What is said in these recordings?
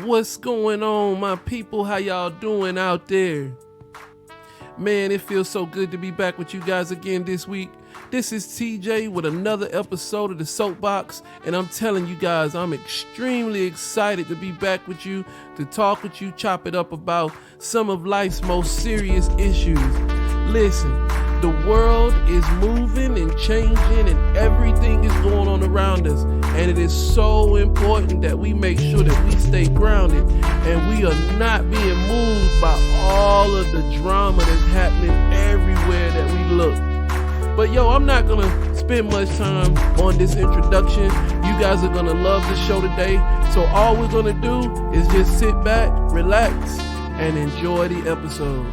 What's going on, my people? How y'all doing out there? Man, it feels so good to be back with you guys again this week. This is TJ with another episode of the Soapbox, and I'm telling you guys, I'm extremely excited to be back with you, to talk with you, chop it up about some of life's most serious issues. Listen, the world is moving and changing, and everything is going on around us, and it is so important that we make sure that we stay grounded and we are not being moved by all of the drama that's happening everywhere that we look. But yo, I'm not gonna spend much time on this introduction. You guys are gonna love the show today. So all we're gonna do is just sit back, relax, and enjoy the episode.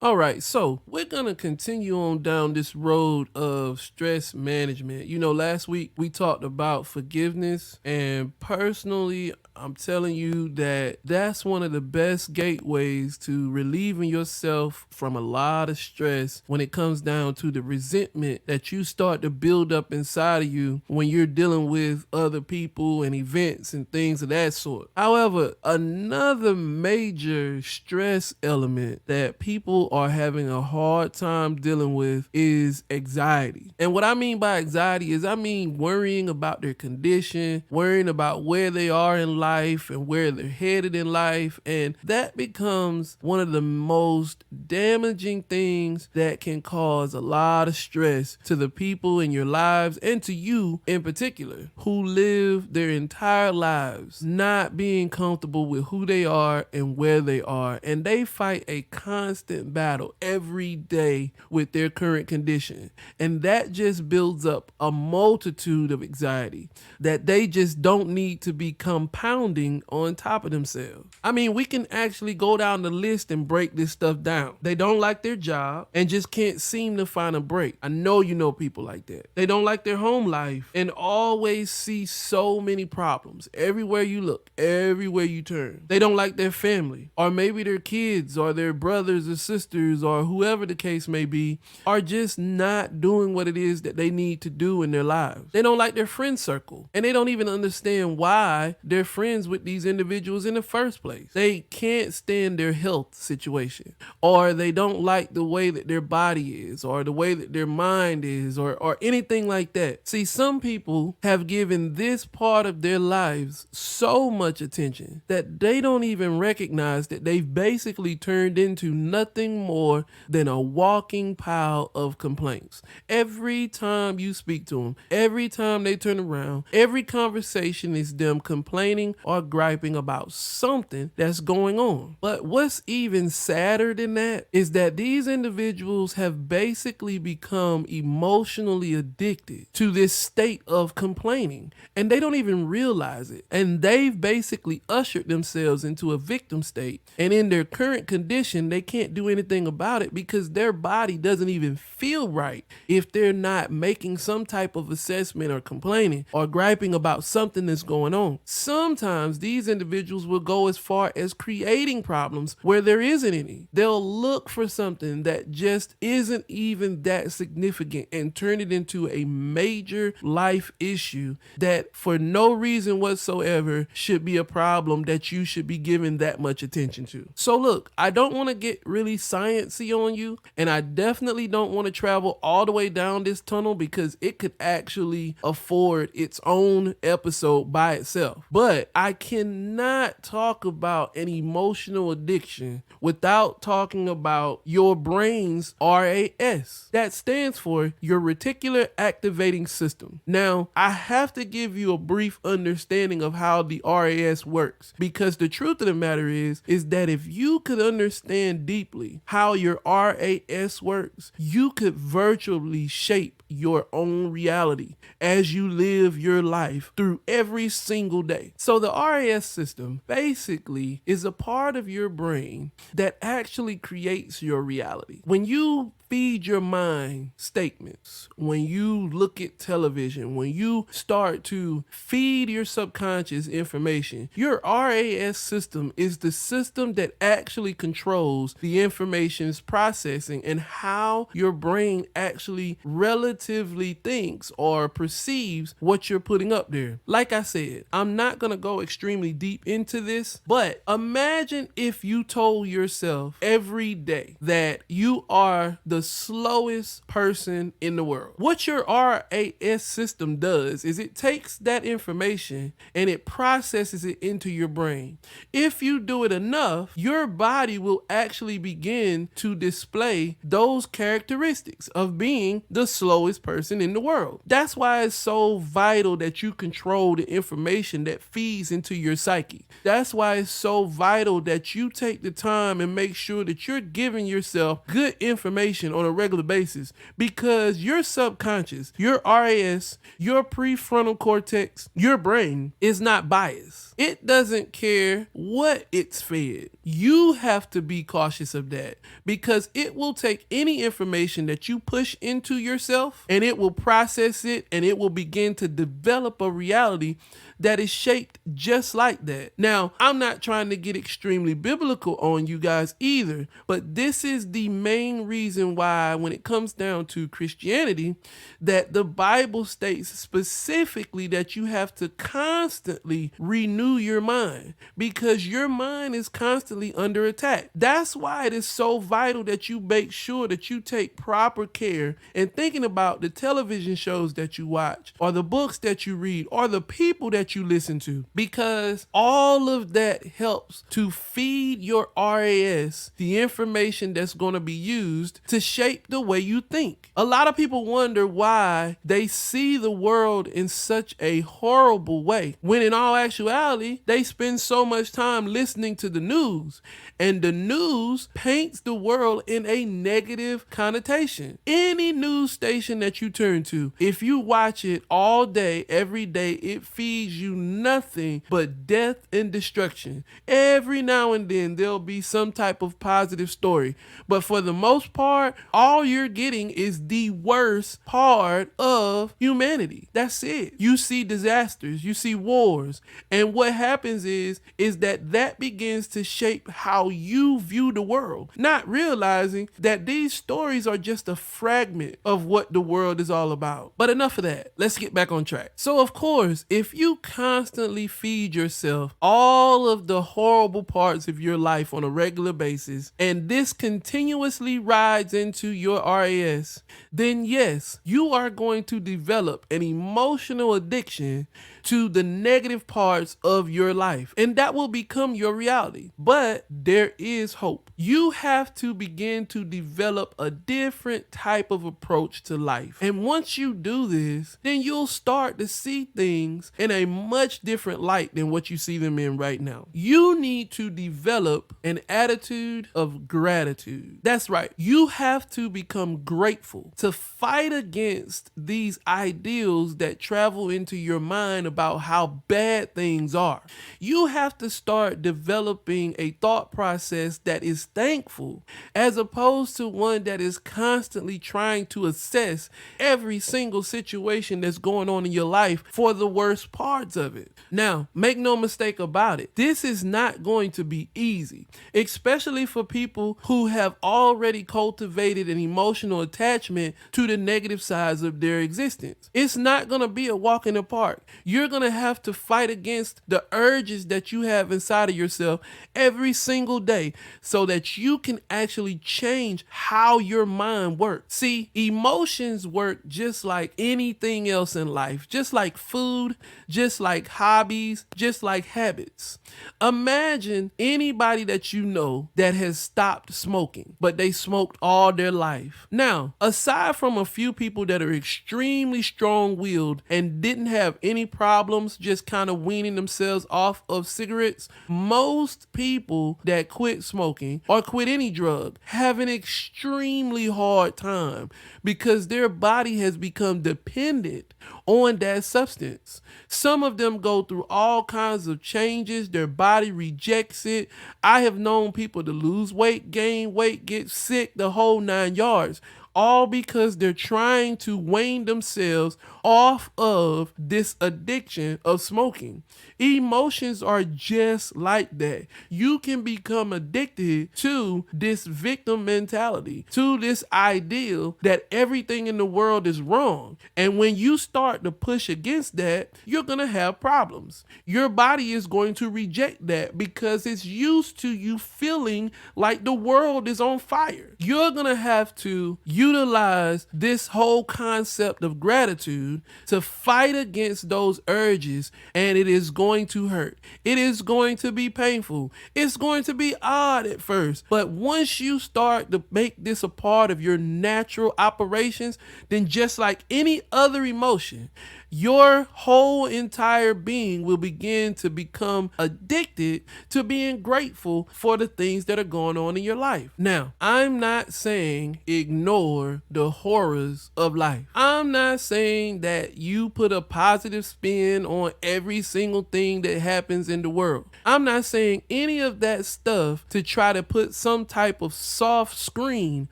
All right, so we're going to continue on down this road of stress management. You know, last week we talked about forgiveness, and personally, I'm telling you that that's one of the best gateways to relieving yourself from a lot of stress when it comes down to the resentment that you start to build up inside of you when you're dealing with other people and events and things of that sort. However, another major stress element that people are having a hard time dealing with is anxiety. And what I mean by anxiety is I mean worrying about their condition, worrying about where they are in life and where they're headed in life. And that becomes one of the most damaging things that can cause a lot of stress to the people in your lives and to you in particular, who live their entire lives not being comfortable with who they are and where they are. And they fight a constant battle every day with their current condition. And that just builds up a multitude of anxiety that they just don't need to be compounding on top of themselves. I mean, we can actually go down the list and break this stuff down. They don't like their job and just can't seem to find a break. I know you know people like that. They don't like their home life and always see so many problems everywhere you look, everywhere you turn. They don't like their family, or maybe their kids or their brothers or sisters or whoever the case may be are just not doing what it is that they need to do in their lives. They don't like their friend circle, and they don't even understand why they're friends with these individuals in the first place. They can't stand their health situation, or they don't like the way that their body is, or the way that their mind is, or anything like that. See, some people have given this part of their lives so much attention that they don't even recognize that they've basically turned into nothing more than a walking pile of complaints. Every time you speak to them, every time they turn around, every conversation is them complaining or griping about something that's going on. But what's even sadder than that is that these individuals have basically become emotionally addicted to this state of complaining, and they don't even realize it. And they've basically ushered themselves into a victim state, and in their current condition, they can't do anything about it because their body doesn't even feel right if they're not making some type of assessment or complaining or griping about something that's going on. Sometimes these individuals will go as far as creating problems where there isn't any. They'll look for something that just isn't even that significant and turn it into a major life issue that for no reason whatsoever should be a problem that you should be giving that much attention to. So look, I don't want to get really sciencey on you, and I definitely don't want to travel all the way down this tunnel because it could actually afford its own episode by itself. But I cannot talk about an emotional addiction without talking about your brain's RAS. That stands for your reticular activating system. Now, I have to give you a brief understanding of how the RAS works, because the truth of the matter is that if you could understand deeply how your RAS works, you could virtually shape your own reality as you live your life through every single day. So the RAS system basically is a part of your brain that actually creates your reality. When you feed your mind statements, when you look at television, when you start to feed your subconscious information, your RAS system is the system that actually controls the information information's processing and how your brain actually relatively thinks or perceives what you're putting up there. Like I said, I'm not going to go extremely deep into this, but imagine if you told yourself every day that you are the slowest person in the world. What your RAS system does is it takes that information and it processes it into your brain. If you do it enough, your body will actually begin to display those characteristics of being the slowest person in the world. That's why it's so vital that you control the information that feeds into your psyche. That's why it's so vital that you take the time and make sure that you're giving yourself good information on a regular basis, because your subconscious, your RAS, your prefrontal cortex, your brain is not biased. It doesn't care what it's fed. You have to be cautious of that, because it will take any information that you push into yourself and it will process it and it will begin to develop a reality that is shaped just like that. Now, I'm not trying to get extremely biblical on you guys either, but this is the main reason why, when it comes down to Christianity, that the Bible states specifically that you have to constantly renew your mind, because your mind is constantly under attack. That's why it is so vital that you make sure that you take proper care in thinking about the television shows that you watch, or the books that you read, or the people that you listen to, because all of that helps to feed your RAS the information that's going to be used to shape the way you think. A lot of people wonder why they see the world in such a horrible way, when in all actuality, they spend so much time listening to the news, and the news paints the world in a negative connotation. Any news station that you turn to, if you watch it all day, every day, it feeds you nothing but death and destruction. Every now and then there'll be some type of positive story, but for the most part, all you're getting is the worst part of humanity. That's it. You see disasters, you see wars, and what happens is that begins to shape how you view the world, not realizing that these stories are just a fragment of what the world is all about. But enough of that. Let's get back on track. So of course, if you constantly feed yourself all of the horrible parts of your life on a regular basis, and this continuously rides into your RAS, then yes, you are going to develop an emotional addiction to the negative parts of your life, and that will become your reality. But there is hope. You have to begin to develop a different type of approach to life. And once you do this, then you'll start to see things in a much different light than what you see them in right now. You need to develop an attitude of gratitude. That's right. You have to become grateful to fight against these ideals that travel into your mind about how bad things are. You have to start developing a thought process that is thankful, as opposed to one that is constantly trying to assess every single situation that's going on in your life for the worst parts of it. Now, make no mistake about it, this is not going to be easy, especially for people who have already cultivated an emotional attachment to the negative sides of their existence. It's not going to be a walk in the park. You're going to have to fight against the urges that you have inside of yourself every single day so that you can actually change how your mind works. See, emotions work just like anything else in life, just like food, just like hobbies, just like habits. Imagine anybody that you know that has stopped smoking, but they smoked all their life. Now, aside from a few people that are extremely strong-willed and didn't have any problems just kind of weaning themselves off of cigarettes, most people that quit smoking or quit any drug have an extremely hard time because their body has become dependent on that substance. Some of them go through all kinds of changes. Their body rejects it. I have known people to lose weight, gain weight, get sick, the whole 9 yards, all because they're trying to wean themselves off of this addiction of smoking. Emotions are just like that. You can become addicted to this victim mentality, to this ideal that everything in the world is wrong. And when you start to push against that, you're going to have problems. Your body is going to reject that because it's used to you feeling like the world is on fire. You're going to have to utilize this whole concept of gratitude to fight against those urges, and it is going to hurt. It is going to be painful. It's going to be odd at first, but once you start to make this a part of your natural operations, then just like any other emotion, your whole entire being will begin to become addicted to being grateful for the things that are going on in your life. Now, I'm not saying ignore the horrors of life. I'm not saying that you put a positive spin on every single thing that happens in the world. I'm not saying any of that stuff to try to put some type of soft screen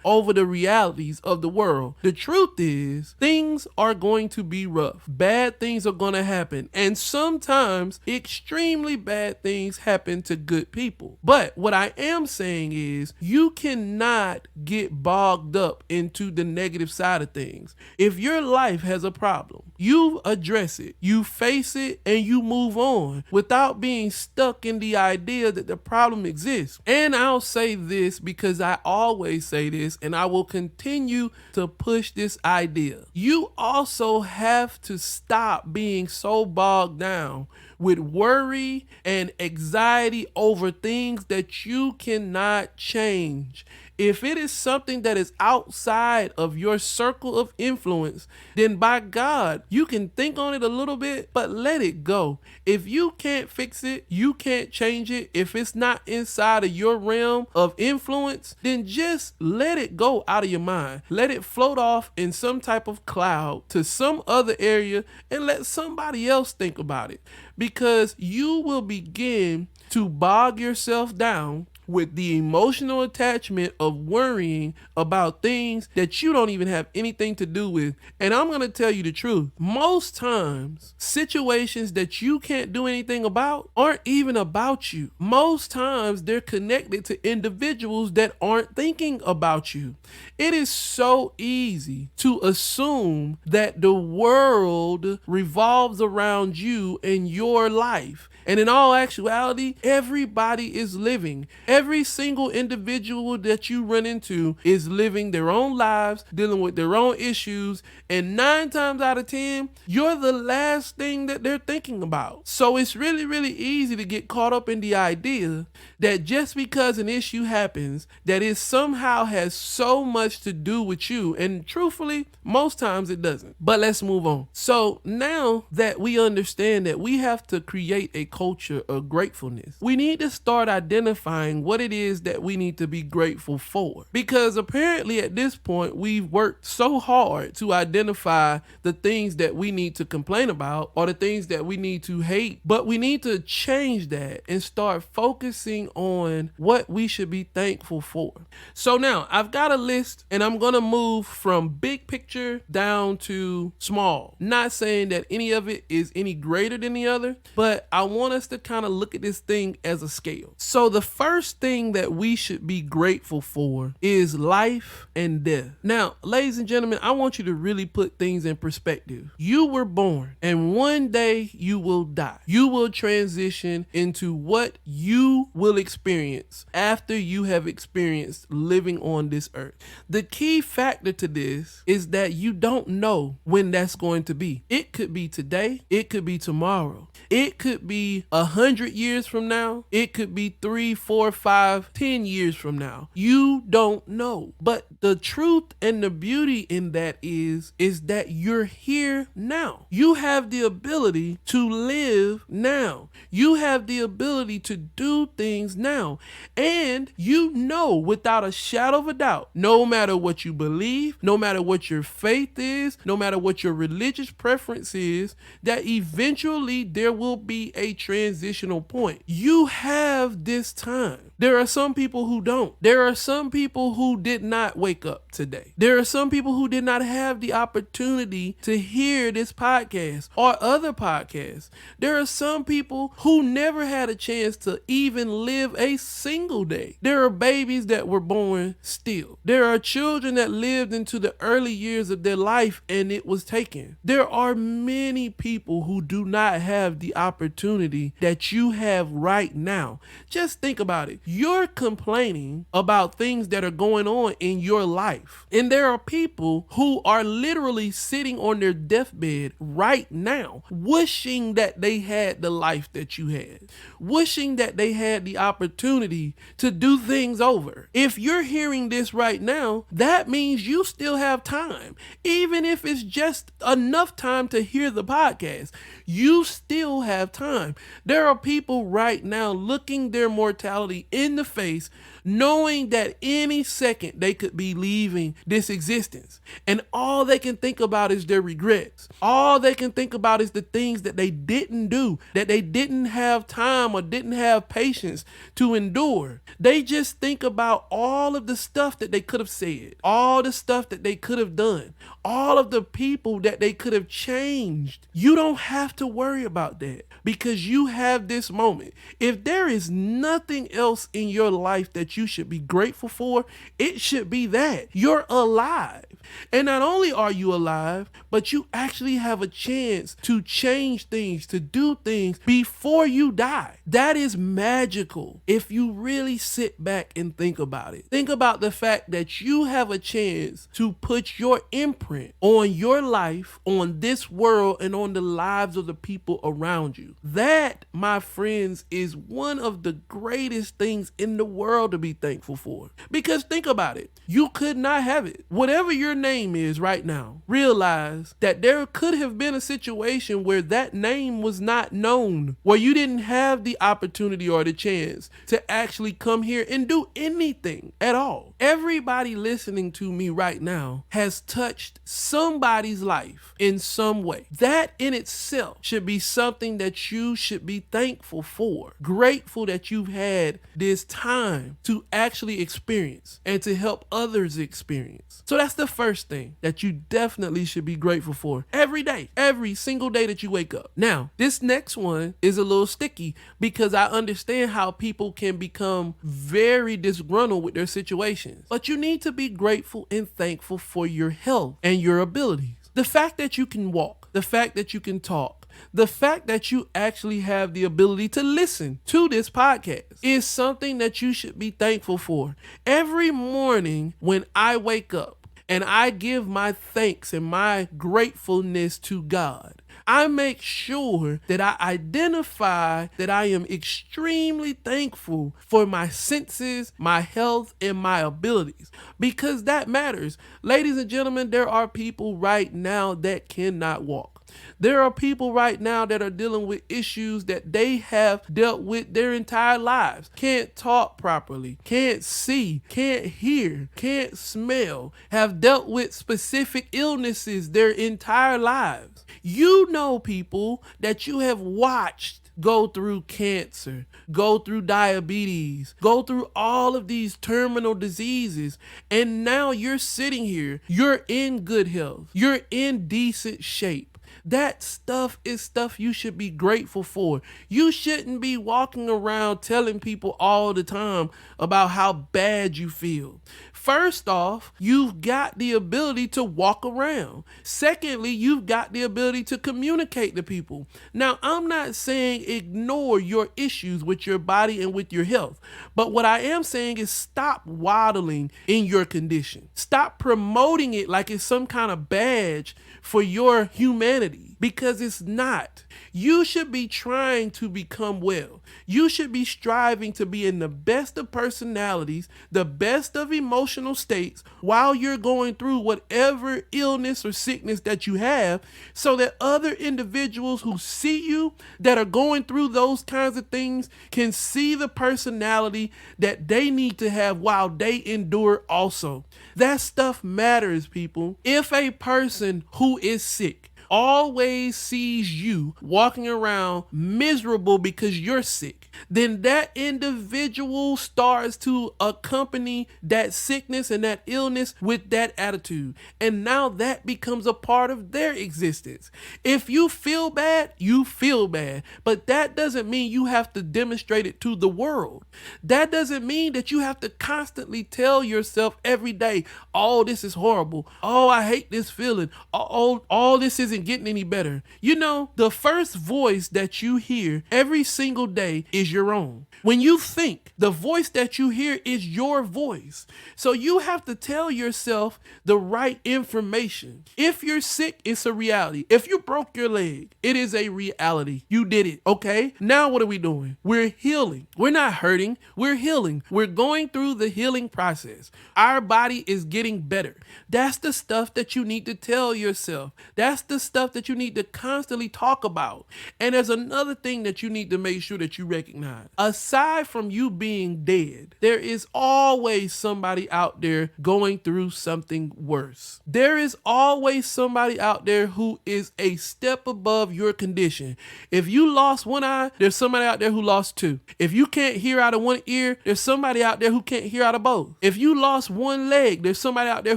over the realities of the world. The truth is, things are going to be rough. Bad things are going to happen, and sometimes extremely bad things happen to good people. But what I am saying is you cannot get bogged up into the negative side of things. If your life has a problem, you address it, you face it, and you move on without being stuck in the idea that the problem exists. And I'll say this because I always say this, and I will continue to push this idea. You also have to stop being so bogged down with worry and anxiety over things that you cannot change. If it is something that is outside of your circle of influence, then by God, you can think on it a little bit, but let it go. If you can't fix it, you can't change it. If it's not inside of your realm of influence, then just let it go out of your mind. Let it float off in some type of cloud to some other area and let somebody else think about it, because you will begin to bog yourself down with the emotional attachment of worrying about things that you don't even have anything to do with. And I'm going to tell you the truth. Most times, situations that you can't do anything about aren't even about you. Most times, they're connected to individuals that aren't thinking about you. It is so easy to assume that the world revolves around you and your life. And in all actuality, everybody is living. Every single individual that you run into is living their own lives, dealing with their own issues. And 9 times out of 10, you're the last thing that they're thinking about. So it's really, really easy to get caught up in the idea that just because an issue happens, that it somehow has so much to do with you. And truthfully, most times it doesn't. But let's move on. So now that we understand that we have to create a culture of gratefulness, we need to start identifying what it is that we need to be grateful for. Because apparently at this point, we've worked so hard to identify the things that we need to complain about or the things that we need to hate. But we need to change that and start focusing on what we should be thankful for. So now I've got a list, and I'm going to move from big picture down to small. Not saying that any of it is any greater than the other, but I want us to kind of look at this thing as a scale. So the first thing that we should be grateful for is life and death. Now, ladies and gentlemen, I want you to really put things in perspective. You were born, and one day you will die. You will transition into what you will experience after you have experienced living on this earth. The key factor to this is that you don't know when that's going to be. It could be today. It could be tomorrow. It could be 100 years from now. It could be 3, 4, 5, 10 years from now. You don't know. But the truth and the beauty in that is that you're here now. You have the ability to live now. You have the ability to do things now. And you know without a shadow of a doubt, no matter what you believe, no matter what your faith is, no matter what your religious preference is, that eventually there will be a transitional point. You have this time. There are some people who don't. There are some people who did not wake up today. There are some people who did not have the opportunity to hear this podcast or other podcasts. There are some people who never had a chance to even live a single day. There are babies that were born still. There are children that lived into the early years of their life and it was taken. There are many people who do not have the opportunity that you have right now. Just think about it. You're complaining about things that are going on in your life. And there are people who are literally sitting on their deathbed right now, wishing that they had the life that you had, wishing that they had the opportunity to do things over. If you're hearing this right now, that means you still have time. Even if it's just enough time to hear the podcast, you still have time. There are people right now looking their mortality in the face, knowing that any second they could be leaving this existence. And all they can think about is their regrets. All they can think about is the things that they didn't do, that they didn't have time or didn't have patience to endure. They just think about all of the stuff that they could have said, all the stuff that they could have done, all of the people that they could have changed. You don't have to worry about that because you have this moment. If there is nothing else in your life that you should be grateful for, it should be that you're alive. And not only are you alive, but you actually have a chance to change things, to do things before you die. That is magical if you really sit back and think about it. Think about the fact that you have a chance to put your imprint on your life, on this world, and on the lives of the people around you. That, my friends, is one of the greatest things in the world to be thankful for. Because think about it. You could not have it. Whatever your name is right now, realize that there could have been a situation where that name was not known, where you didn't have the opportunity or the chance to actually come here and do anything at all. Everybody listening to me right now has touched somebody's life in some way. That in itself should be something that you should be thankful for. Grateful that you've had this time to actually experience and to help others experience. So that's the first thing that you definitely should be grateful for every day, every single day that you wake up. Now, this next one is a little sticky because I understand how people can become very disgruntled with their situations. But you need to be grateful and thankful for your health and your abilities. The fact that you can walk, the fact that you can talk, the fact that you actually have the ability to listen to this podcast is something that you should be thankful for. Every morning when I wake up and I give my thanks and my gratefulness to God, I make sure that I identify that I am extremely thankful for my senses, my health, and my abilities, because that matters. Ladies and gentlemen, there are people right now that cannot walk. There are people right now that are dealing with issues that they have dealt with their entire lives. Can't talk properly, can't see, can't hear, can't smell, have dealt with specific illnesses their entire lives. You know people that you have watched go through cancer, go through diabetes, go through all of these terminal diseases, and now you're sitting here, you're in good health, you're in decent shape. That stuff is stuff you should be grateful for. You shouldn't be walking around telling people all the time about how bad you feel. First off, you've got the ability to walk around. Secondly, you've got the ability to communicate to people. Now, I'm not saying ignore your issues with your body and with your health, but what I am saying is stop waddling in your condition. Stop promoting it like it's some kind of badge for your humanity, because it's not. You should be trying to become well. You should be striving to be in the best of personalities, the best of emotional states while you're going through whatever illness or sickness that you have, so that other individuals who see you that are going through those kinds of things can see the personality that they need to have while they endure also. That stuff matters, people. If a person who is sick, always sees you walking around miserable because you're sick, then that individual starts to accompany that sickness and that illness with that attitude. And now that becomes a part of their existence. If you feel bad, you feel bad. But that doesn't mean you have to demonstrate it to the world. That doesn't mean that you have to constantly tell yourself every day, oh, this is horrible. Oh, I hate this feeling. Oh, all this isn't getting any better. You know, the first voice that you hear every single day is your own. When you think, the voice that you hear is your voice. So you have to tell yourself the right information. If you're sick, it's a reality. If you broke your leg, it is a reality. You did it, okay? Now what are we doing? We're healing. We're not hurting. We're healing. We're going through the healing process. Our body is getting better. That's the stuff that you need to tell yourself. That's the stuff that you need to constantly talk about. And there's another thing that you need to make sure that you recognize. Aside from you being dead, there is always somebody out there going through something worse. There is always somebody out there who is a step above your condition. If you lost one eye, there's somebody out there who lost two. If you can't hear out of one ear, there's somebody out there who can't hear out of both. If you lost one leg, there's somebody out there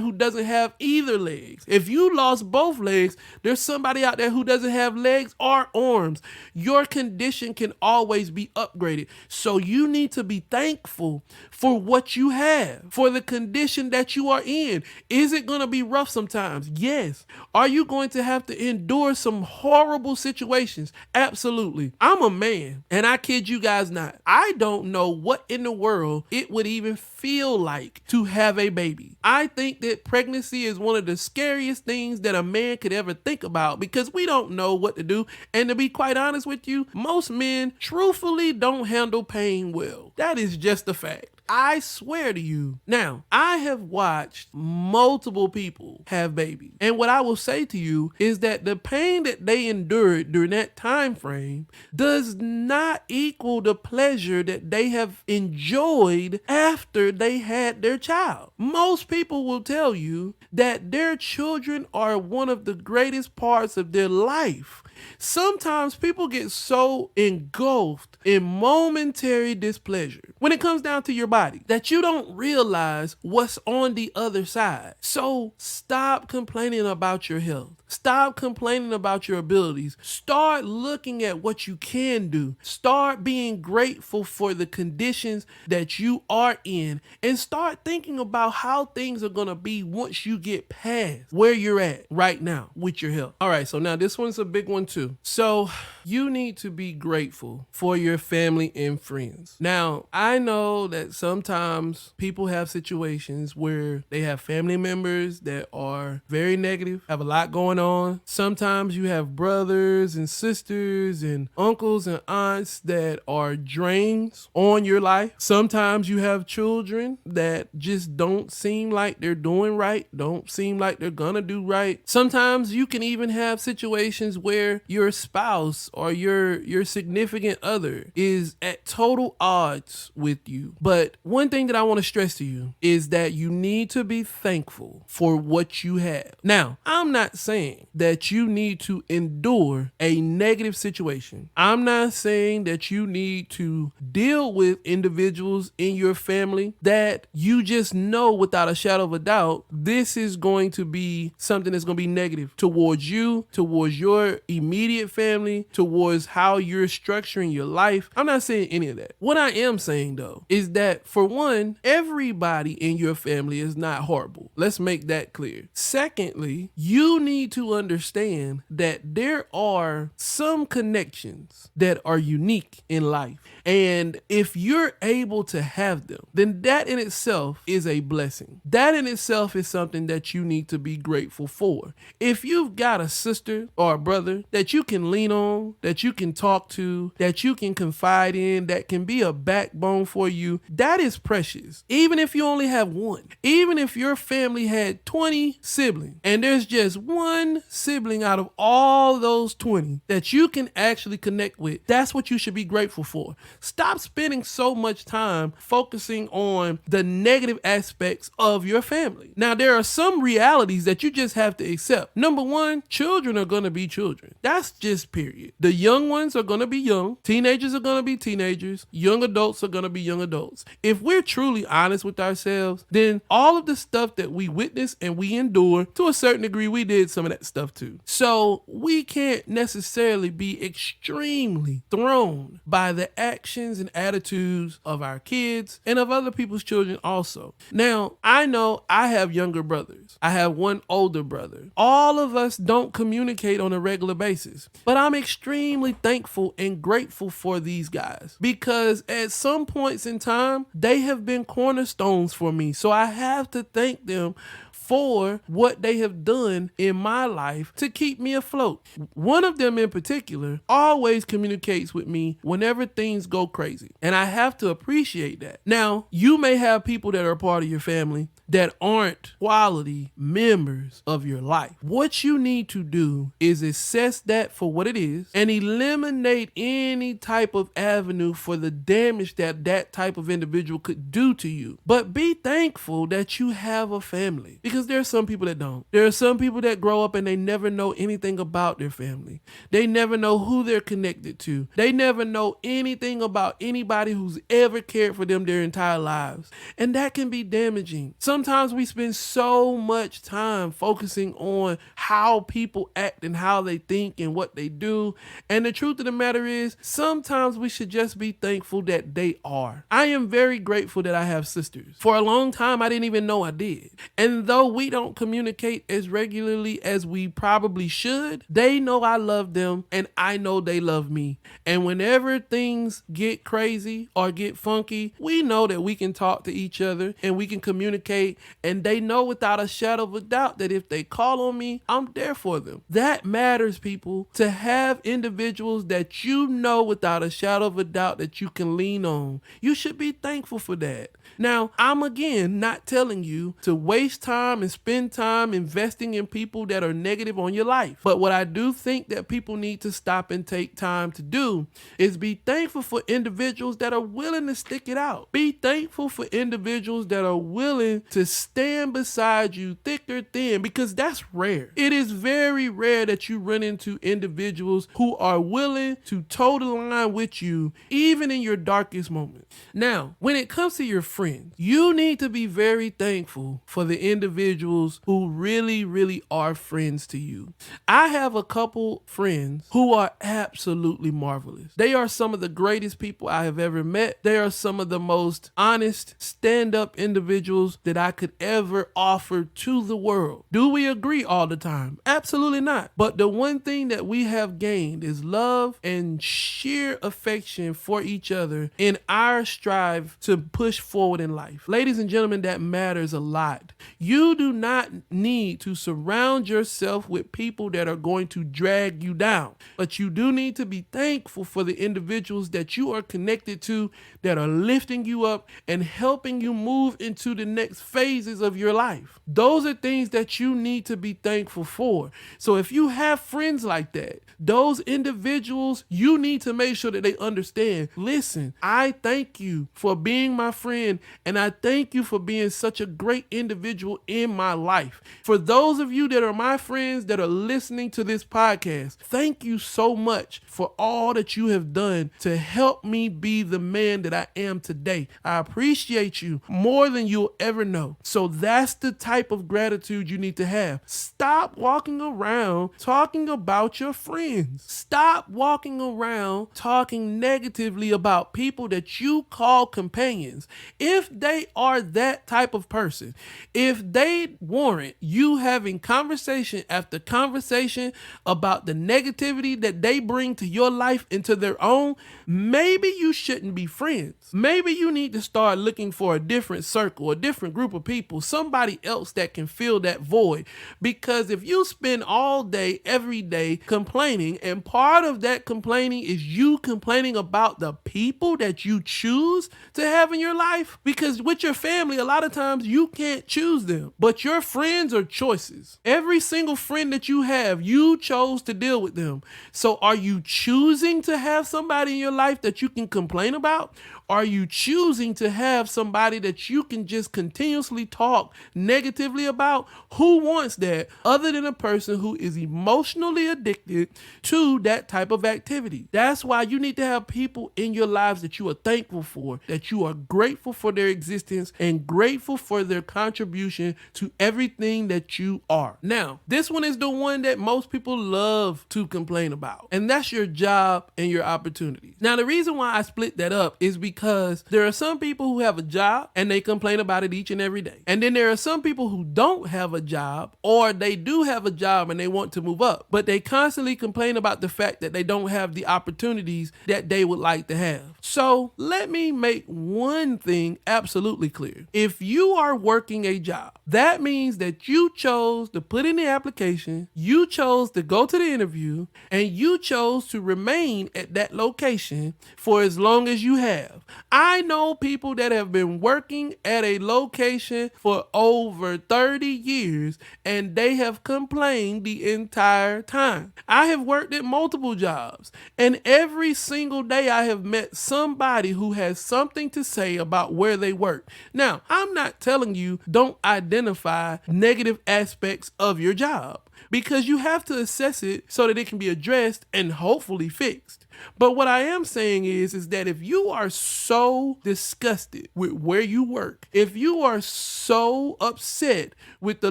who doesn't have either legs. If you lost both legs, there's somebody out there who doesn't have legs or arms. Your condition can always be upgraded. So you need to be thankful for what you have, for the condition that you are in. Is it going to be rough sometimes? Yes. Are you going to have to endure some horrible situations? Absolutely. I'm a man, and I kid you guys not. I don't know what in the world it would even feel like to have a baby. I think that pregnancy is one of the scariest things that a man could ever think about because we don't know what to do. And to be quite honest with you, most men truthfully don't handle pain well. That is just a fact. I swear to you. Now, I have watched multiple people have babies. And what I will say to you is that the pain that they endured during that time frame does not equal the pleasure that they have enjoyed after they had their child. Most people will tell you that their children are one of the greatest parts of their life. Sometimes people get so engulfed in momentary displeasure when it comes down to your body that you don't realize what's on the other side. So stop complaining about your health. Stop complaining about your abilities. Start looking at what you can do. Start being grateful for the conditions that you are in and start thinking about how things are going to be once you get past where you're at right now with your health. All right, so now this one's a big one too. So you need to be grateful for your family and friends. Now, I know that sometimes people have situations where they have family members that are very negative, have a lot going on. Sometimes you have brothers and sisters and uncles and aunts that are drains on your life. Sometimes you have children that just don't seem like they're doing right, don't seem like they're gonna do right. Sometimes you can even have situations where your spouse or your significant other is at total odds with you. But one thing that I want to stress to you is that you need to be thankful for what you have. Now, I'm not saying that you need to endure a negative situation. I'm not saying that you need to deal with individuals in your family that you just know without a shadow of a doubt, this is going to be something that's going to be negative towards you, towards your immediate family, towards how you're structuring your life. I'm not saying any of that. What I am saying though is that for one, everybody in your family is not horrible. Let's make that clear. Secondly, you need to understand that there are some connections that are unique in life. And if you're able to have them, then that in itself is a blessing. That in itself is something that you need to be grateful for. If you've got a sister or a brother that you can lean on, that you can talk to, that you can confide in, that can be a backbone for you, that is precious. Even if you only have one, even if your family had 20 siblings and there's just one one sibling out of all those 20 that you can actually connect with, that's what you should be grateful for. Stop spending so much time focusing on the negative aspects of your family. Now, there are some realities that you just have to accept. Number one, children are going to be children. That's just period. The young ones are going to be young. Teenagers are going to be teenagers. Young adults are going to be young adults. If we're truly honest with ourselves, then all of the stuff that we witness and we endure, to a certain degree, we did some of that stuff too. So we can't necessarily be extremely thrown by the actions and attitudes of our kids and of other people's children also. Now, I know I have younger brothers. I have one older brother. All of us don't communicate on a regular basis, but I'm extremely thankful and grateful for these guys because at some points in time, they have been cornerstones for me. So I have to thank them for what they have done in my life to keep me afloat. One of them in particular always communicates with me whenever things go crazy, and I have to appreciate that. Now, you may have people that are part of your family that aren't quality members of your life. What you need to do is assess that for what it is and eliminate any type of avenue for the damage that that type of individual could do to you. But be thankful that you have a family, because there are some people that don't. There are some people that grow up and they never know anything about their family. They never know who they're connected to. They never know anything about anybody who's ever cared for them their entire lives. And that can be damaging. Sometimes we spend so much time focusing on how people act and how they think and what they do. And the truth of the matter is, sometimes we should just be thankful that they are. I am very grateful that I have sisters. For a long time, I didn't even know I did. And though we don't communicate as regularly as we probably should, they know I love them and I know they love me. And whenever things get crazy or get funky, we know that we can talk to each other and we can communicate, and they know without a shadow of a doubt that if they call on me, I'm there for them. That matters, people, to have individuals that you know without a shadow of a doubt that you can lean on. You should be thankful for that. Now, I'm again not telling you to waste time and spend time investing in people that are negative on your life. But what I do think that people need to stop and take time to do is be thankful for individuals that are willing to stick it out. Be thankful for individuals that are willing to stand beside you thick or thin, because that's rare. It is very rare that you run into individuals who are willing to toe the line with you, even in your darkest moments. Now, when it comes to your friends, you need to be very thankful for the individuals who really, really are friends to you. I have a couple friends who are absolutely marvelous. They are some of the greatest people I have ever met. They are some of the most honest, stand-up individuals that I could ever offer to the world. Do we agree all the time? Absolutely not. But the one thing that we have gained is love and sheer affection for each other in our strive to push forward in life. Ladies and gentlemen, that matters a lot. You do not need to surround yourself with people that are going to drag you down, but you do need to be thankful for the individuals that you are connected to that are lifting you up and helping you move into the next phases of your life. Those are things that you need to be thankful for. So if you have friends like that, those individuals, you need to make sure that they understand, listen, I thank you for being my friend, and I thank you for being such a great individual in my life. For those of you that are my friends that are listening to this podcast, thank you so much for all that you have done to help me be the man that I am today. I appreciate you more than you'll ever know. So that's the type of gratitude you need to have. Stop walking around talking about your friends. Stop walking around talking negatively about people that you call companions. If they are that type of person, if they warrant you having conversation after conversation about the negativity that they bring to your life and to their own, maybe you shouldn't be friends. Maybe you need to start looking for a different circle, a different group of people, somebody else that can fill that void. Because if you spend all day, every day complaining, and part of that complaining is you complaining about the people that you choose to have in your life, because with your family, a lot of times you can't choose them. them. But your friends are choices. Every single friend that you have, you chose to deal with them. So are you choosing to have somebody in your life that you can complain about? Are you choosing to have somebody that you can just continuously talk negatively about? Who wants that other than a person who is emotionally addicted to that type of activity? That's why you need to have people in your lives that you are thankful for, that you are grateful for their existence and grateful for their contribution to everything that you are. Now, this one is the one that most people love to complain about, and that's your job and your opportunities. Now, the reason why I split that up is because there are some people who have a job and they complain about it each and every day. And then there are some people who don't have a job, or they do have a job and they want to move up, but they constantly complain about the fact that they don't have the opportunities that they would like to have. So let me make one thing absolutely clear. If you are working a job, that means that you chose to put in the application, you chose to go to the interview, and you chose to remain at that location for as long as you have. I know people that have been working at a location for over 30 years and they have complained the entire time. I have worked at multiple jobs, and every single day I have met somebody who has something to say about where they work. Now, I'm not telling you don't identify negative aspects of your job, because you have to assess it so that it can be addressed and hopefully fixed. But what I am saying is that if you are so disgusted with where you work, if you are so upset with the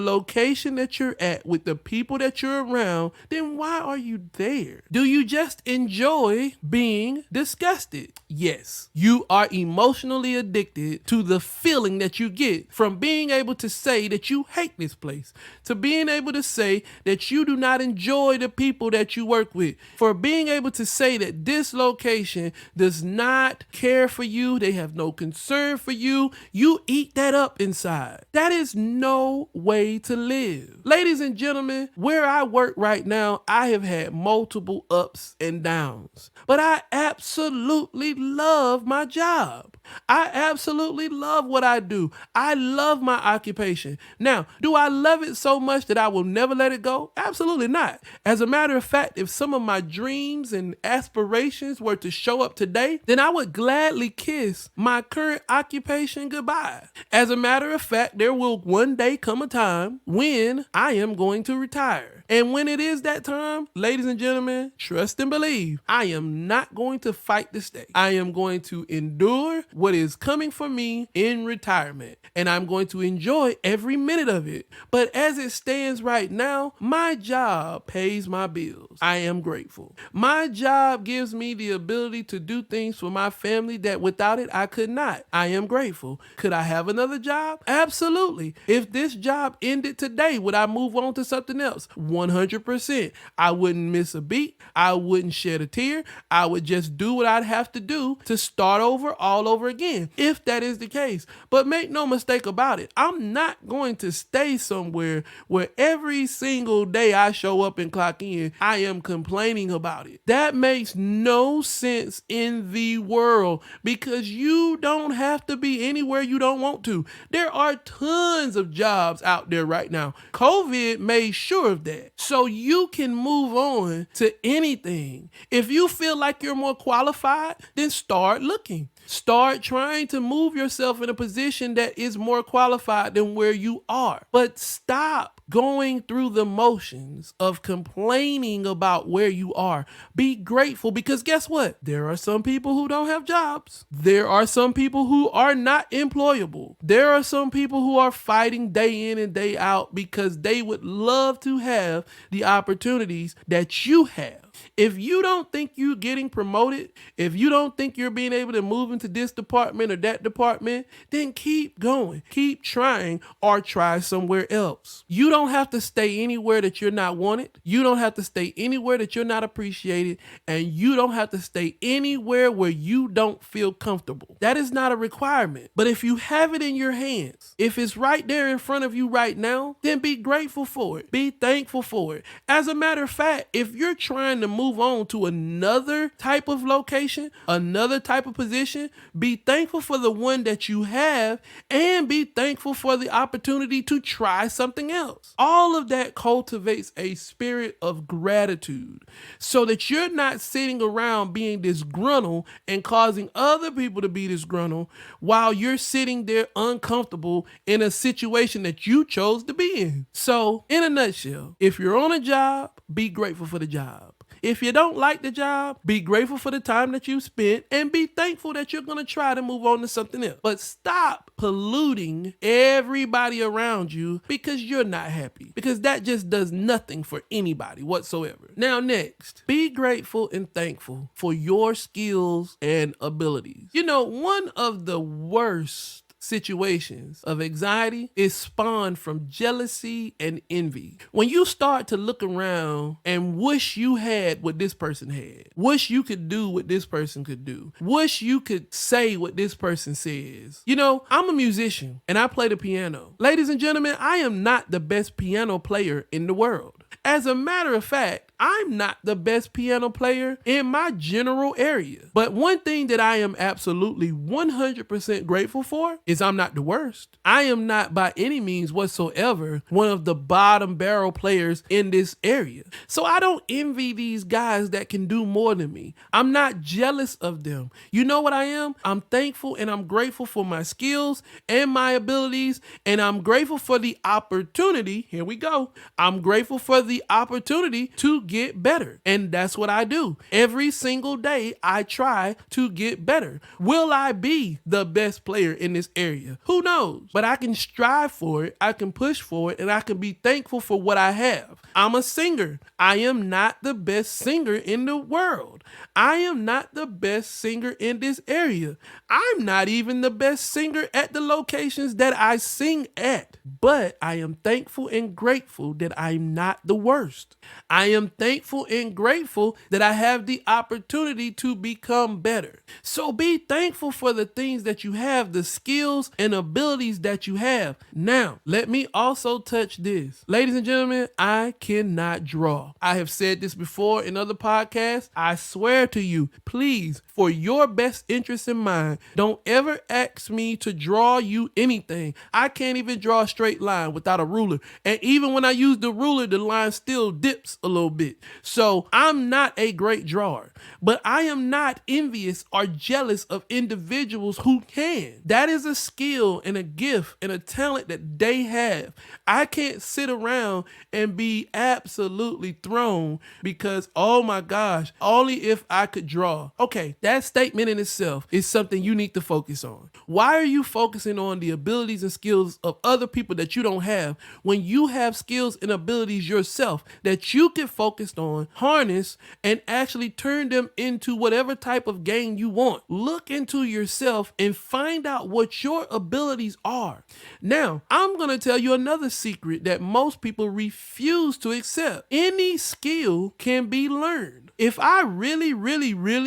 location that you're at, with the people that you're around, then why are you there? Do you just enjoy being disgusted? Yes, you are emotionally addicted to the feeling that you get from being able to say that you hate this place, to being able to say that you do not enjoy the people that you work with, for being able to say that this location does not care for you, they have no concern for you. You eat that up inside. That is no way to live. Ladies and gentlemen, where I work right now, I have had multiple ups and downs, but I absolutely love my job. I absolutely love what I do. I love my occupation. Now, do I love it so much that I will never let it go? Absolutely not. As a matter of fact, if some of my dreams and aspirations were to show up today, then I would gladly kiss my current occupation goodbye. As a matter of fact, there will one day come a time when I am going to retire. And when it is that time, ladies and gentlemen, trust and believe, I am not going to fight to stay. I am going to endure what is coming for me in retirement, and I'm going to enjoy every minute of it. But as it stands right now, my job pays my bills. I am grateful. My job gives me the ability to do things for my family that without it, I could not. I am grateful. Could I have another job? Absolutely. If this job ended today, would I move on to something else? 100%. I wouldn't miss a beat. I wouldn't shed a tear. I would just do what I'd have to do to start over all over again, if that is the case. But make no mistake about it, I'm not going to stay somewhere where every single day I show up and clock in, I am complaining about it. That makes no sense in the world, because you don't have to be anywhere you don't want to. There are tons of jobs out there right now. COVID made sure of that. So you can move on to anything. If you feel like you're more qualified, then start looking. Start trying to move yourself in a position that is more qualified than where you are. But stop going through the motions of complaining about where you are. Be grateful, because guess what? There are some people who don't have jobs. There are some people who are not employable. There are some people who are fighting day in and day out because they would love to have the opportunities that you have. If you don't think you're getting promoted, if you don't think you're being able to move into this department or that department, then keep going, keep trying, or try somewhere else. You don't have to stay anywhere that you're not wanted. You don't have to stay anywhere that you're not appreciated. And you don't have to stay anywhere where you don't feel comfortable. That is not a requirement. But if you have it in your hands, if it's right there in front of you right now, then be grateful for it. Be thankful for it. As a matter of fact, if you're trying to move on to another type of location, another type of position, be thankful for the one that you have and be thankful for the opportunity to try something else. All of that cultivates a spirit of gratitude so that you're not sitting around being disgruntled and causing other people to be disgruntled while you're sitting there uncomfortable in a situation that you chose to be in. So, in a nutshell, if you're on a job, be grateful for the job. If you don't like the job, be grateful for the time that you spent and be thankful that you're going to try to move on to something else. But stop polluting everybody around you because you're not happy, because that just does nothing for anybody whatsoever. Now, next, be grateful and thankful for your skills and abilities. You know, one of the worst situations of anxiety is spawned from jealousy and envy. When you start to look around and wish you had what this person had, wish you could do what this person could do, wish you could say what this person says. You know, I'm a musician and I play the piano. Ladies and gentlemen, I am not the best piano player in the world. As a matter of fact, I'm not the best piano player in my general area. But one thing that I am absolutely 100% grateful for is I'm not the worst. I am not by any means whatsoever one of the bottom barrel players in this area. So I don't envy these guys that can do more than me. I'm not jealous of them. You know what I am? I'm thankful and I'm grateful for my skills and my abilities, and I'm grateful for the opportunity. Here we go. I'm grateful for the opportunity to get better. And that's what I do. Every single day, I try to get better. Will I be the best player in this area? Who knows? But I can strive for it. I can push for it, and I can be thankful for what I have. I'm a singer. I am not the best singer in the world. I am not the best singer in this area. I'm not even the best singer at the locations that I sing at. But I am thankful and grateful that I'm not the worst. I am thankful and grateful that I have the opportunity to become better. So be thankful for the things that you have, the skills and abilities that you have. Now, let me also touch this. Ladies and gentlemen, I cannot draw. I have said this before in other podcasts. I swear to you, please, for your best interest in mind, don't ever ask me to draw you anything. I can't even draw a straight line without a ruler. And even when I use the ruler, the line still dips a little bit. So I'm not a great drawer, but I am not envious or jealous of individuals who can. That is a skill and a gift and a talent that they have. I can't sit around and be absolutely thrown because, oh my gosh, only if I could draw. Okay, that statement in itself is something you need to focus on. Why are you focusing on the abilities and skills of other people that you don't have when you have skills and abilities yourself that you can focus on, harness, and actually turn them into whatever type of gain you want? Look into yourself and find out what your abilities are. Now, I'm going to tell you another secret that most people refuse to accept. Any skill can be learned. If I really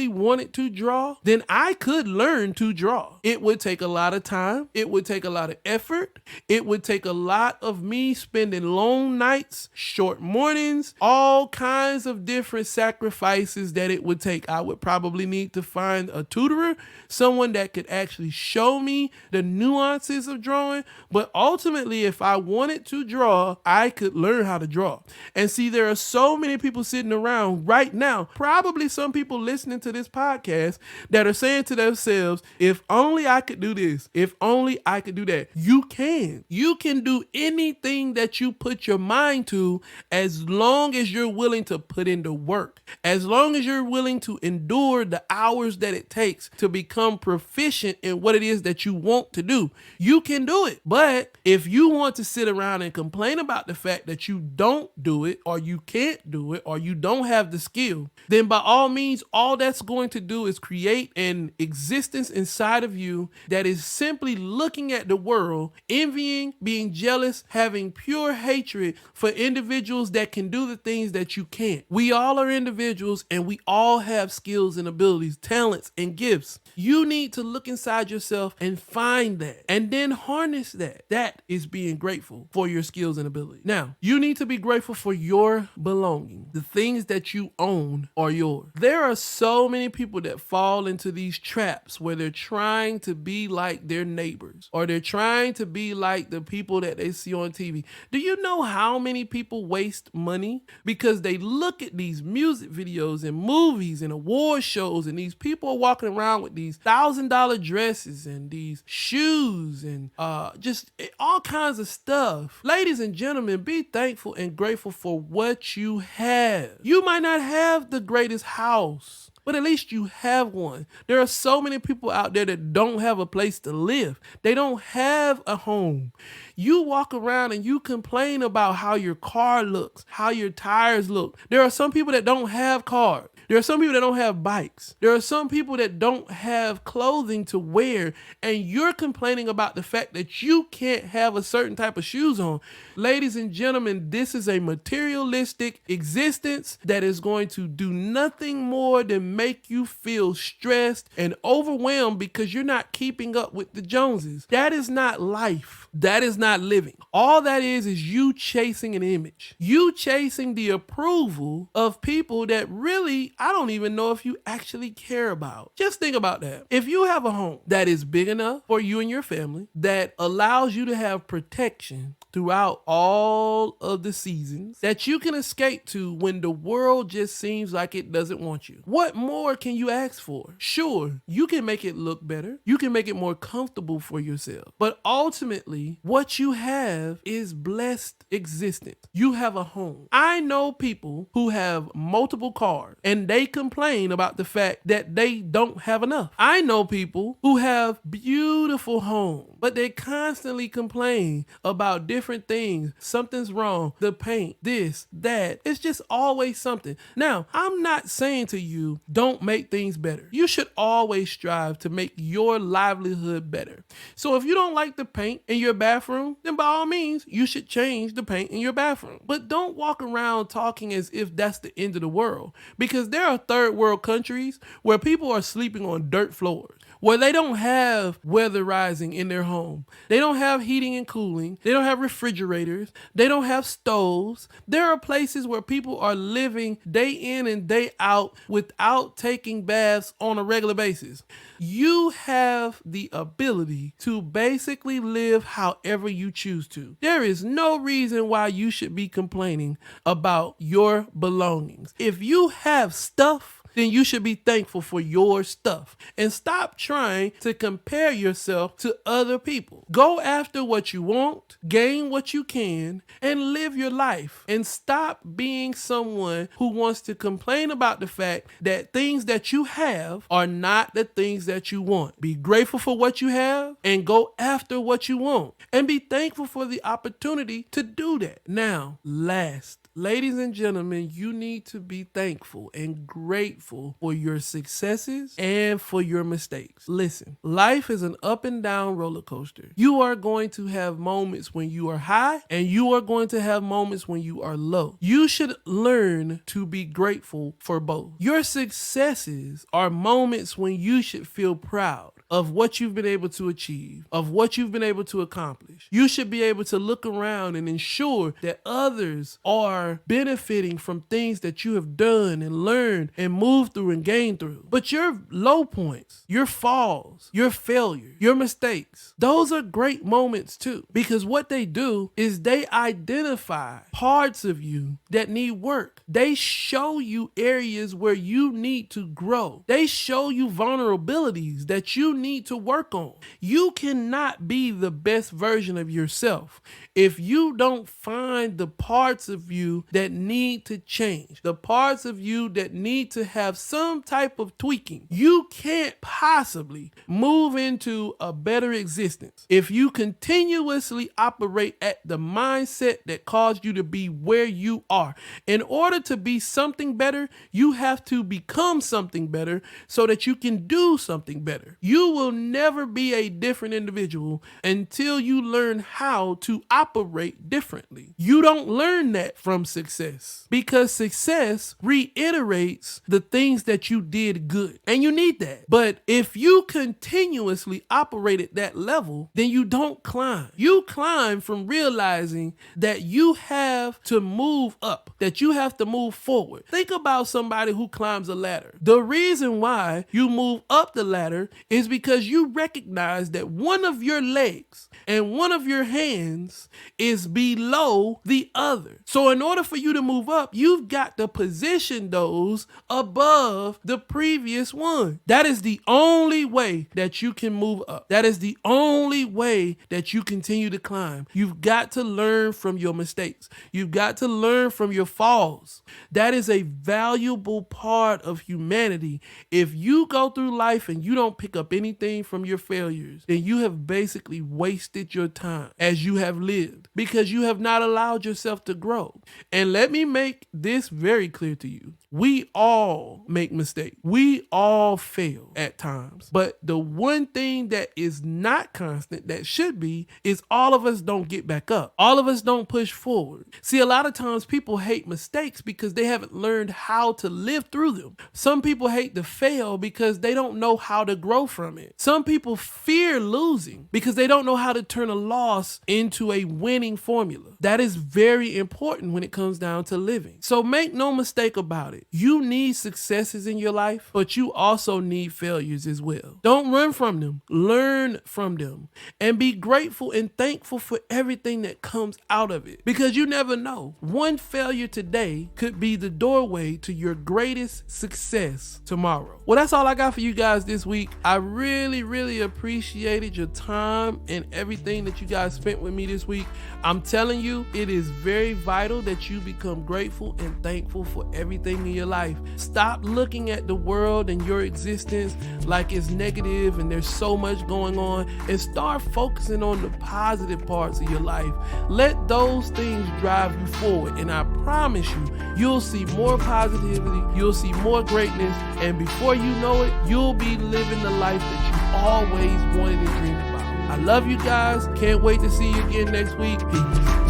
wanted to draw, then I could learn to draw. It would take a lot of time. It would take a lot of effort. It would take a lot of me spending long nights, short mornings, all kinds of different sacrifices that it would take. I would probably need to find a tutorer, someone that could actually show me the nuances of drawing. But ultimately, if I wanted to draw, I could learn how to draw. And see, there are so many people sitting around right now, probably some people listening to this podcast, that are saying to themselves, if only I could do this, if only I could do that. You can. You can do anything that you put your mind to as long as you're willing to put in the work, as long as you're willing to endure the hours that it takes to become proficient in what it is that you want to do. You can do it. But if you want to sit around and complain about the fact that you don't do it, or you can't do it, or you don't have the skill, then by all means, all that's going to do is create an existence inside of you that is simply looking at the world, envying, being jealous, having pure hatred for individuals that can do the things that you can't. We all are individuals and we all have skills and abilities, talents and gifts. You need to look inside yourself and find that and then harness that. That is being grateful for your skills and abilities. Now, you need to be grateful for your belonging, the things that you own, own are yours. There are so many people that fall into these traps where they're trying to be like their neighbors or they're trying to be like the people that they see on TV. Do you know how many people waste money because they look at these music videos and movies and award shows, and these people are walking around with these $1,000 dresses and these shoes and just all kinds of stuff? Ladies and gentlemen, be thankful and grateful for what you have. You might not have the greatest house, but at least you have one. There are so many people out there that don't have a place to live. They don't have a home. You walk around and you complain about how your car looks, how your tires look. There are some people that don't have cars. There are some people that don't have bikes. There are some people that don't have clothing to wear, and you're complaining about the fact that you can't have a certain type of shoes on. Ladies and gentlemen, this is a materialistic existence that is going to do nothing more than make you feel stressed and overwhelmed because you're not keeping up with the Joneses. That is not life. That is not living. All that is you chasing an image. You chasing the approval of people that really, I don't even know if you actually care about. Just think about that. If you have a home that is big enough for you and your family, that allows you to have protection throughout all of the seasons, that you can escape to when the world just seems like it doesn't want you, what more can you ask for? Sure, you can make it look better. You can make it more comfortable for yourself. But ultimately, what you have is blessed existence. You have a home. I know people who have multiple cars and they complain about the fact that they don't have enough. I know people who have beautiful homes, but they constantly complain about different things. Something's wrong. The paint, this, that. It's just always something. Now, I'm not saying to you, don't make things better. You should always strive to make your livelihood better. So if you don't like the paint in your bathroom, then by all means, you should change the paint in your bathroom. But don't walk around talking as if that's the end of the world, because there are third world countries where people are sleeping on dirt floors, where they don't have weatherizing in their home. They don't have heating and cooling. They don't have refrigerators. They don't have stoves. There are places where people are living day in and day out without taking baths on a regular basis. You have the ability to basically live however you choose to. There is no reason why you should be complaining about your belongings. If you have stuff, then you should be thankful for your stuff and stop trying to compare yourself to other people. Go after what you want, gain what you can, and live your life. And stop being someone who wants to complain about the fact that things that you have are not the things that you want. Be grateful for what you have and go after what you want, and be thankful for the opportunity to do that. Now, ladies and gentlemen, you need to be thankful and grateful for your successes and for your mistakes. Listen, life is an up and down roller coaster. You are going to have moments when you are high, and you are going to have moments when you are low. You should learn to be grateful for both. Your successes are moments when you should feel proud of what you've been able to achieve, of what you've been able to accomplish. You should be able to look around and ensure that others are benefiting from things that you have done and learned and moved through and gained through. But your low points, your falls, your failures, your mistakes, those are great moments too, because what they do is they identify parts of you that need work. They show you areas where you need to grow. They show you vulnerabilities that you need to work on. You cannot be the best version of yourself if you don't find the parts of you that need to change, the parts of you that need to have some type of tweaking. You can't possibly move into a better existence if you continuously operate at the mindset that caused you to be where you are. In order to be something better, you have to become something better so that you can do something better. You will never be a different individual until you learn how to operate differently. You don't learn that from success, because success reiterates the things that you did good, and you need that. But if you continuously operate at that level, then you don't climb. You climb from realizing that you have to move up, that you have to move forward. Think about somebody who climbs a ladder. The reason why you move up the ladder is because you recognize that one of your legs and one of your hands is below the other. So in order for you to move up, you've got to position those above the previous one. That is the only way that you can move up. That is the only way that you continue to climb. You've got to learn from your mistakes. You've got to learn from your falls. That is a valuable part of humanity. If you go through life and you don't pick up anything from your failures, then you have basically wasted your time as you have lived, because you have not allowed yourself to grow. And let me make this very clear to you. We all make mistakes. We all fail at times. But the one thing that is not constant, that should be, is all of us don't get back up. All of us don't push forward. See, a lot of times people hate mistakes because they haven't learned how to live through them. Some people hate to fail because they don't know how to grow from it. Some people fear losing because they don't know how to turn a loss into a winning formula. That is very important when it comes down to living. So make no mistake about it. You need successes in your life, but you also need failures as well. Don't run from them. Learn from them and be grateful and thankful for everything that comes out of it, because you never know. One failure today could be the doorway to your greatest success tomorrow. Well, that's all I got for you guys this week. I really appreciated your time and everything that you guys spent with me this week. I'm telling you, it is very vital that you become grateful and thankful for everything in your life. Stop looking at the world and your existence like it's negative and there's so much going on, and start focusing on the positive parts of your life. Let those things drive you forward, and I promise you, you'll see more positivity, you'll see more greatness, and before you know it, you'll be living the life that you always wanted and dreamed about. I love you guys. Can't wait to see you again next week. Peace.